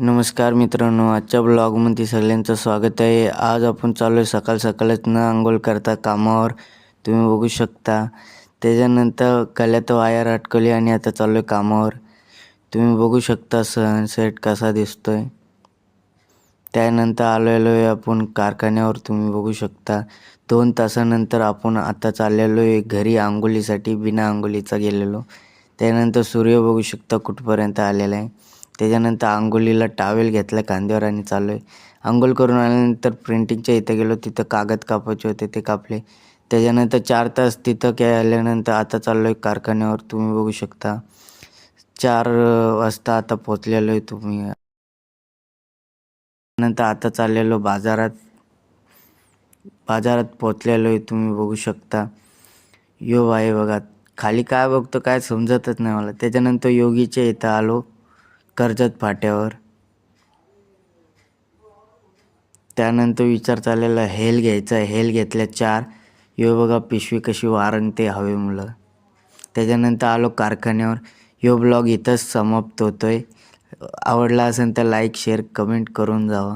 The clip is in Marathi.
नमस्कार मित्रांनो, आजच्या ब्लॉगमध्ये सगळ्यांचं स्वागत आहे. आज आपण चाललो आहे सकाळच न अंघोळ करता कामावर. तुम्ही बघू शकता. त्याच्यानंतर गळ्यात वायर अडकवली आणि आता चाललो आहे कामावर. तुम्ही बघू शकता सनसेट कसा दिसतोय. त्यानंतर आलेलो आहे आपण कारखान्यावर. तुम्ही बघू शकता 2 तासानंतर आपण आता चाललेलो आहे घरी अंघोळीसाठी. बिना अंघोळीचा गेलेलो. त्यानंतर सूर्य बघू शकता कुठपर्यंत आलेला आहे. त्याच्यानंतर अंघोळीला टॉवेल घेतला खांद्यावर आणि चाललो आहे. अंघोळ करून आल्यानंतर प्रिंटिंगच्या इथं गेलो. तिथं कागद कापायचे होते ते कापले. त्याच्यानंतर 4 तास तिथं आल्यानंतर आता चाललो आहे कारखान्यावर. तुम्ही बघू शकता 4 वाजता आता पोचलेलो आहे. तुम्ही नंतर आता चाललेलो बाजारात पोचलेलो आहे. तुम्ही बघू शकता. यो आहे बघा. खाली काय बघतो काय समजतच नाही मला. त्याच्यानंतर योगीच्या इथं आलो कर्जत फाट्यावर. त्यानंतर विचार चाललेला हेल घ्यायचा. हेल घेतल्या 4. यो बघा पिशवी कशी वारंगते हवेमुळं. त्याच्यानंतर आलो कारखान्यावर. यो ब्लॉग इथंच समाप्त होतोय. आवडला असेल तर लाईक शेअर कमेंट करून जावा.